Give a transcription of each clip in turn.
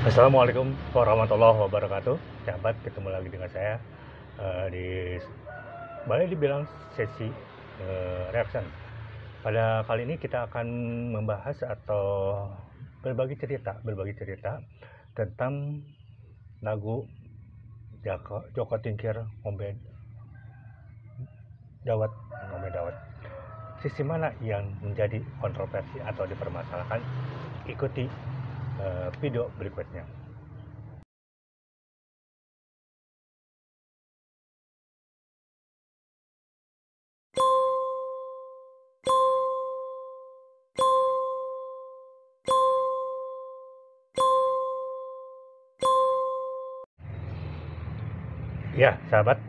Assalamualaikum warahmatullahi wabarakatuh. Sahabat, ketemu lagi dengan saya di boleh dibilang sesi reaction. Pada kali ini kita akan membahas atau berbagi cerita tentang lagu Joko Tingkir Ngombe Dawet Ngombe Dawet. Sisi mana yang menjadi kontroversi atau dipermasalahkan? Ikuti video berikutnya. Ya, sahabat,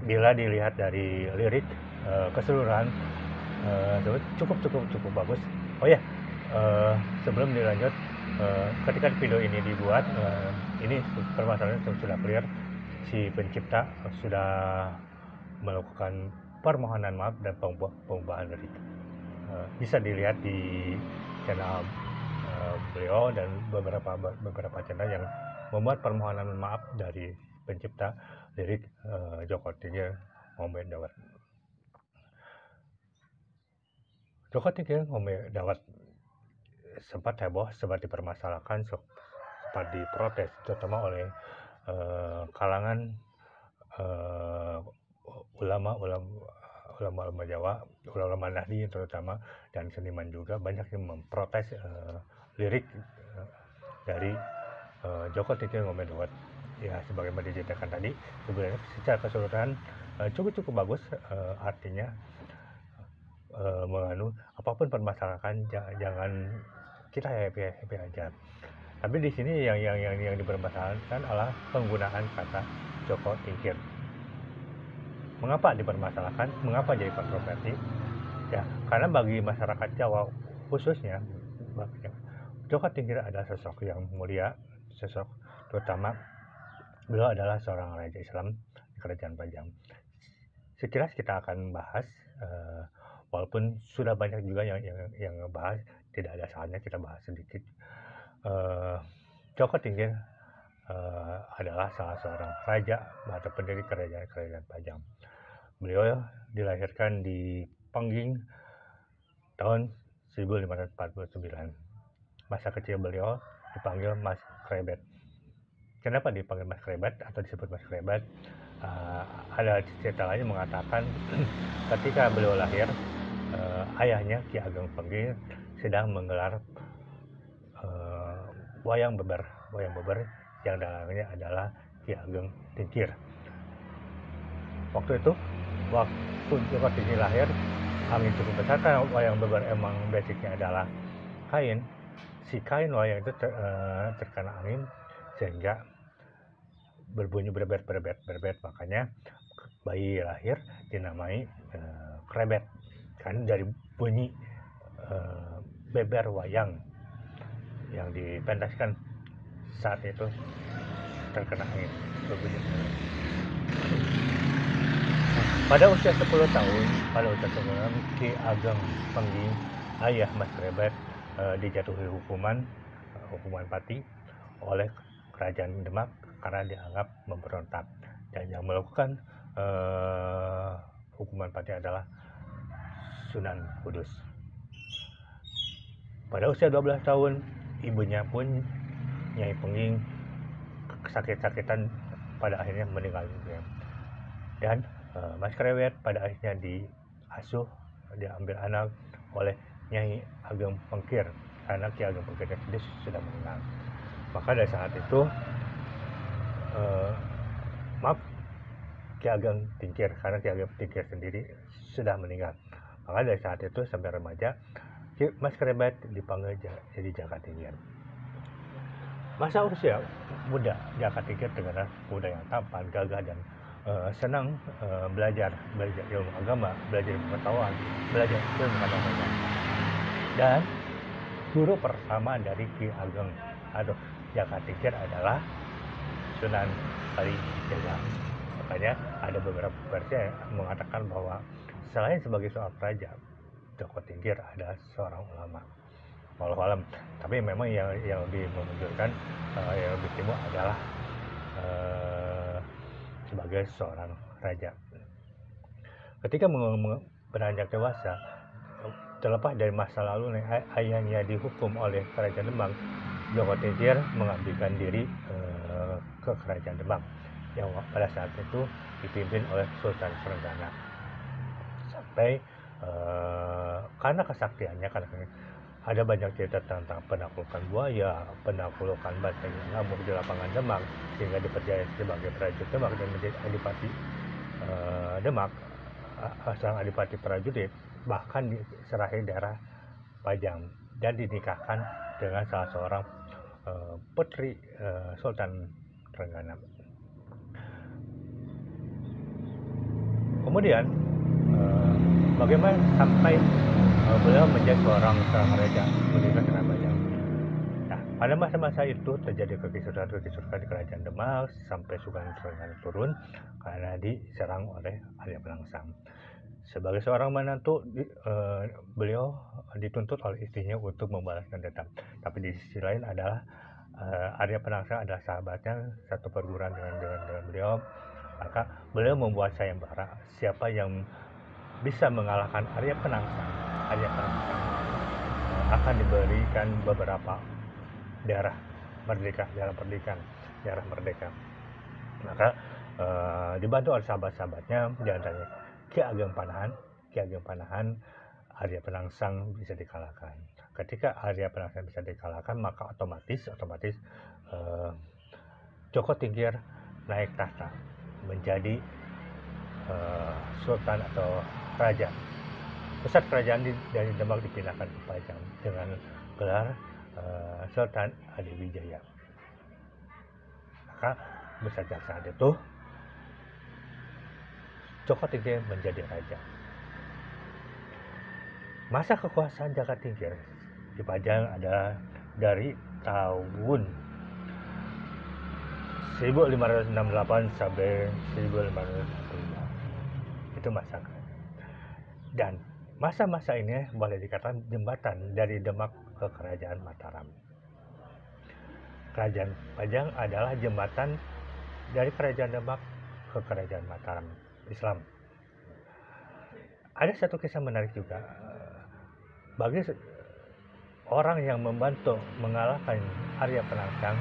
bila dilihat dari lirik keseluruhan cukup bagus. Oh ya, sebelum dilanjut, ketika video ini dibuat, ini permasalahannya sudah clear. Si pencipta sudah melakukan permohonan maaf dan pengubahan lirik. Bisa dilihat di channel beliau dan beberapa channel yang membuat permohonan maaf dari pencipta lirik Joko Tingkir Ngombe Dawet. Joko Tingkir Ngombe Dawet sempat heboh, sempat dipermasalahkan, sempat diprotes, terutama oleh kalangan ulama Jawa, ulama Nahdien terutama, dan seniman juga banyak yang memprotes lirik dari Joko Tingkir Ngombe Dawet. Ya, sebagaimana diceritakan tadi, sebenarnya secara keseluruhan cukup bagus, artinya apapun permasalahan jangan kita happy aja. Tapi di sini yang dipermasalahkan adalah penggunaan kata Joko Tingkir. Mengapa dipermasalahkan? Mengapa jadi kontroversi? Ya, karena bagi masyarakat Jawa khususnya, Joko Tingkir adalah sosok yang mulia, sosok terutama beliau adalah seorang raja Islam di Kerajaan Pajang. Sekilas kita akan bahas, walaupun sudah banyak juga yang ngebahas, tidak ada salahnya kita bahas sedikit. Joko Tingkir adalah salah seorang raja atau pendiri Kerajaan Pajang. Beliau dilahirkan di Pengging tahun 1549. Masa kecil beliau dipanggil Mas Krebet. Kenapa dipanggil Mas Krebet atau disebut Mas Krebet? Ada cerita lain mengatakan ketika beliau lahir, ayahnya Ki Ageng Pengging sedang menggelar wayang beber yang dalamnya adalah Ki Ageng Tingkir. Waktu Joko Tingkir lahir, angin cukup besar karena wayang beber emang basicnya adalah kain. Si kain wayang itu terkena angin sehingga berbunyi berbet, makanya bayi lahir dinamai Krebet, kan dari bunyi beber wayang yang dipentaskan saat itu terkena angin berbunyi. Pada usia 10 tahun, Ki Ageng Pengging, ayah Mas Krebet, dijatuhi hukuman mati oleh Kerajaan Demak karena dianggap memberontak, dan yang melakukan hukuman mati adalah Sunan Kudus. Pada usia 12 tahun, ibunya pun Nyai Pengging sakit-sakitan pada akhirnya meninggal dunia. Dan Mas Krebet pada akhirnya diambil anak oleh Nyai Ageng Pengkir karena Ki Ageng Pengkir sendiri sudah meninggal. Maka dari saat itu Ki Ageng Tingkir, karena Ki Ageng Tingkir sendiri sudah meninggal. Maka dari saat itu sampai remaja, Mas Krebet dipanggil jadi Jaka Tingkir. Masa usia muda Jaka Tingkir dengan muda yang tampan, gagah, dan senang belajar ilmu agama, belajar pengetahuan, belajar ilmu pengetahuan. Dan guru pertama dari Ki Ageng atau Jaka Tingkir adalah Sunan Kalijaga. Makanya ada beberapa versi yang mengatakan bahwa selain sebagai seorang raja, Joko Tingkir adalah seorang ulama. walau alam. Tapi memang yang lebih menunjukkan yang lebih timur adalah sebagai seorang raja. Ketika beranjak dewasa, terlepas dari masa lalu ayahnya dihukum oleh kerajaan Demak, Joko Tingkir mengabdikan diri ke kerajaan Demak yang pada saat itu dipimpin oleh Sultan Trenggana. Sampai karena kesaktiannya, karena ada banyak cerita tentang penaklukan buaya, penaklukan banteng ngamuk di lapangan Demak, sehingga dipercaya sebagai prajurit Demak dan menjadi adipati Demak, sang adipati prajurit, bahkan diserahi daerah Pajang dan dinikahkan dengan salah seorang putri Sultan Trenggana. Kemudian bagaimana sampai beliau menjadi seorang raja menikah dengan Pajang. Nah, pada masa-masa itu terjadi kekisruhan di kerajaan Demak sampai Sultan Trenggana turun karena diserang oleh Arya Penangsang. Sebagai seorang menantu, beliau dituntut oleh istrinya untuk membalaskan dendam. Tapi di sisi lain adalah Arya Penangsang adalah sahabatnya, satu perguruan dengan beliau. Maka beliau membuat sayembara, siapa yang bisa mengalahkan Arya Penangsang akan diberikan beberapa daerah merdeka. Maka dibantu oleh sahabat-sahabatnya, diantaranya Ki Ageng Panahan, Arya Penangsang bisa dikalahkan. Ketika Arya Penangsang bisa dikalahkan, maka otomatis Joko Tingkir naik tahta menjadi sultan atau raja. Pusat kerajaan dari Demak dipindahkan ke Pajang dengan gelar Sultan Adiwijaya. Maka sejak saat itu Joko Tingkir menjadi raja. Masa kekuasaan Jaka Tingkir di Pajang adalah dari tahun 1568 sampai 1545. Itu masa. Dan masa-masa ini boleh dikatakan jembatan dari Demak ke Kerajaan Mataram. Kerajaan Pajang adalah jembatan dari Kerajaan Demak ke Kerajaan Mataram Islam. Ada satu kisah menarik juga. Bagi orang yang membantu mengalahkan Arya Penangsang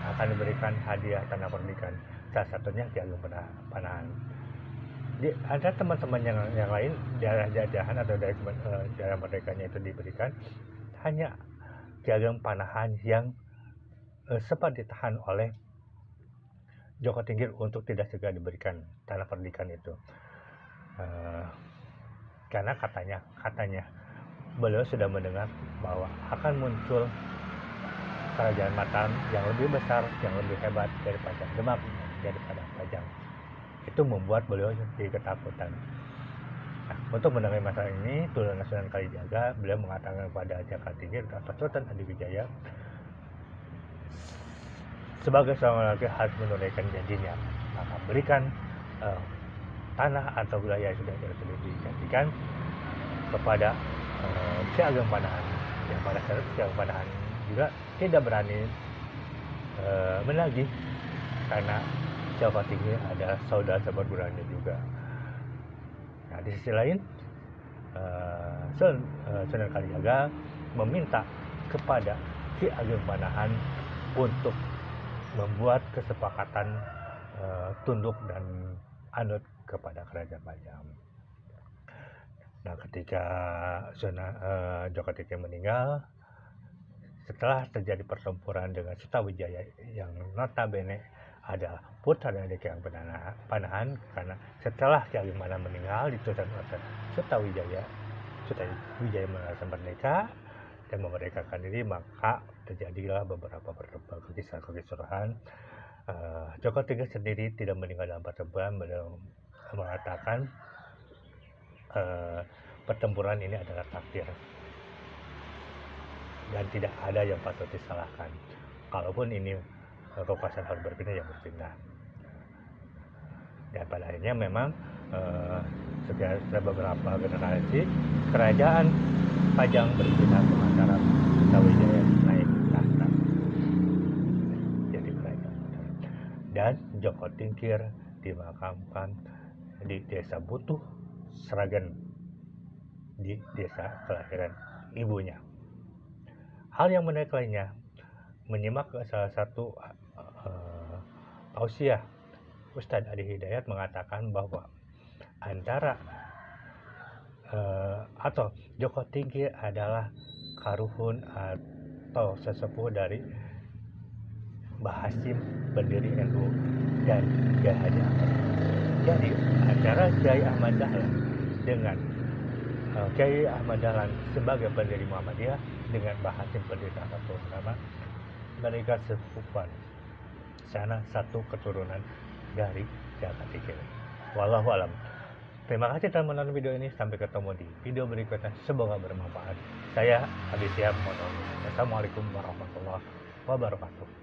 akan diberikan hadiah tanda pernikahan. Salah satunya Ki Ageng Panahan. Ada teman-teman yang lain, daerah jajahan atau daerah merdekanya itu diberikan, hanya Ki Ageng Panahan yang sempat ditahan oleh Joko Tingkir untuk tidak segera diberikan tanah pernikahan itu. Karena katanya beliau sudah mendengar bahwa akan muncul kerajaan Mataram yang lebih besar, yang lebih hebat daripada Demak, daripada Pajang. Itu membuat beliau jadi ketakutan. Nah, untuk menangani masalah ini, Turunan Sunan Kalijaga, beliau mengatakan kepada Jaka Tingkir atau Sultan Adiwijaya, sebagai seorang laki harus menunaikan janjinya, maka berikan tanah atau wilayah yang sudah dijanjikan kepada Ki Ageng Panahan. Yang pada saat Ki Ageng Panahan juga tidak berani menagih karena Joko Tingkir adalah saudara seperguruannya juga. Nah, di sisi lain Sunan Kalijaga meminta kepada Ki Ageng Panahan untuk membuat kesepakatan tunduk dan anut kepada kerajaan Pajang. Nah, ketika Joko Tingkir meninggal, setelah terjadi pertempuran dengan Sutawijaya yang notabene adalah putra dari Ki Ageng Panahan, karena setelah Ki Ageng Panahan meninggal dituntut oleh Sutawijaya mengalahkan merdeka dan memerdekakan diri, maka terjadilah beberapa kekisruhan. Joko Tingkir sendiri tidak meninggal dalam pertempuran. Beliau mengatakan pertempuran ini adalah takdir dan tidak ada yang patut disalahkan. Kalaupun ini kekuasaan harus berpindah, yang berpindah. Dan pada akhirnya memang setelah beberapa generasi kerajaan Pajang berpihak ke Mataram, Brawijaya naik tahta jadi kerajaan Mataram. Dan Joko Tingkir dimakamkan di Desa Butuh, Sragen, di desa kelahiran ibunya. Hal yang menarik lainnya, menyimak salah satu tausiah Ustadz Adi Hidayat mengatakan bahwa antara atau Joko Tingkir adalah karuhun atau sesepuh dari Mbah Hasyim pendiri NU dan Kiai Haji Ahmad. Jadi antara Kiai Ahmad Dahlan dengan Kiai Ahmad Dahlan sebagai pendiri Muhammadiyah dengan Mbah Hasyim pendiri Nahdlatul Ulama, mereka sepupuan sana satu keturunan dari Jaka Tingkir. Wallahu alam. Terima kasih telah menonton video ini. Sampai ketemu di video berikutnya. Semoga bermanfaat. Saya Abi Syihab. Wassalamualaikum warahmatullahi wabarakatuh.